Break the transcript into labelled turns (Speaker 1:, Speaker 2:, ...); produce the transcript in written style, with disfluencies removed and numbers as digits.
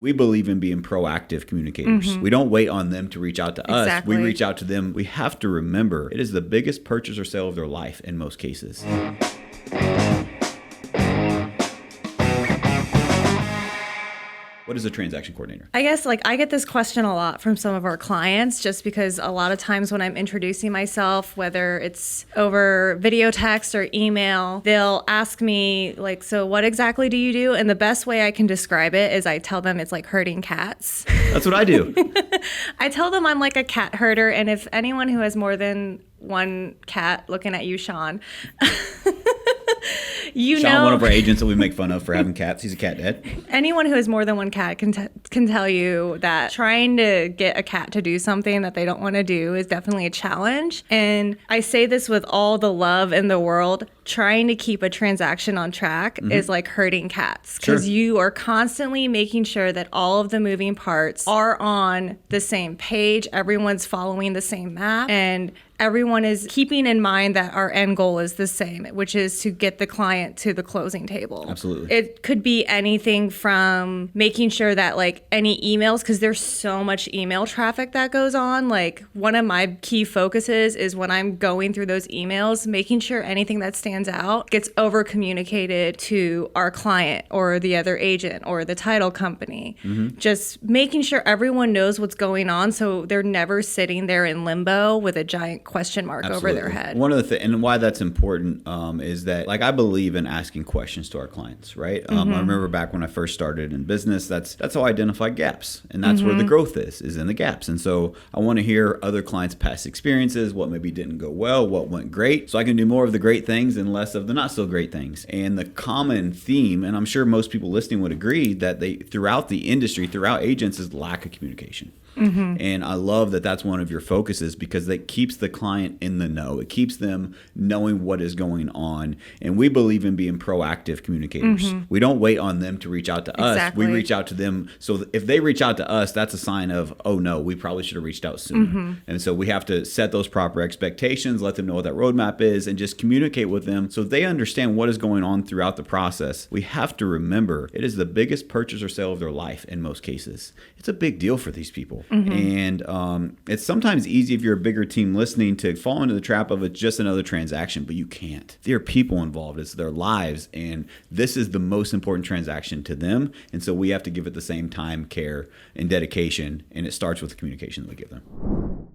Speaker 1: We believe in being proactive communicators. We don't wait on them to reach out to us. We reach out to them. We have to remember it is the biggest purchase or sale of their life in most cases. What is a transaction coordinator?
Speaker 2: I guess I get this question a lot from some of our clients just because a lot of times when I'm introducing myself, whether it's over video text or email, they'll ask me so what exactly do you do? And the best way I can describe it is I tell them it's like herding cats.
Speaker 1: That's what I do.
Speaker 2: I tell them I'm like a cat herder. And if anyone who has more than one cat, looking at you, Sean,
Speaker 1: Sean, one of our agents that we make fun of for having cats. He's a cat dad.
Speaker 2: Anyone who has more than one cat can tell you that trying to get a cat to do something that they don't want to do is definitely a challenge. And I say this with all the love in the world. Trying to keep a transaction on track is like herding cats because you are constantly making sure that all of the moving parts are on the same page. Everyone's following the same map and everyone is keeping in mind that our end goal is the same, which is to get the client to the closing table.
Speaker 1: Absolutely.
Speaker 2: It could be anything from making sure that any emails, because there's so much email traffic that goes on. One of my key focuses is when I'm going through those emails, making sure anything that stands out gets over communicated to our client or the other agent or the title company. Just making sure everyone knows what's going on so they're never sitting there in limbo with a giant question mark over their head.
Speaker 1: One of the things, and why that's important is that I believe in asking questions to our clients, right? I remember back when I first started in business, that's how I identify gaps. And that's where the growth is in the gaps. And so I want to hear other clients' past experiences, what maybe didn't go well, what went great, so I can do more of the great things and less of the not so great things. And the common theme, and I'm sure most people listening would agree, that throughout the industry, throughout agents, is lack of communication. And I love that that's one of your focuses because that keeps the client in the know. It keeps them knowing what is going on. And we believe in being proactive communicators. We don't wait on them to reach out to us. We reach out to them. So if they reach out to us, that's a sign of, oh no, we probably should have reached out sooner. And so we have to set those proper expectations, let them know what that roadmap is, and just communicate with them so they understand what is going on throughout the process. We have to remember it is the biggest purchase or sale of their life in most cases. It's a big deal for these people. And it's sometimes easy if you're a bigger team listening to fall into the trap of it's just another transaction, but you can't. There are people involved. It's their lives. And this is the most important transaction to them. And so we have to give it the same time, care, and dedication. And it starts with the communication that we give them.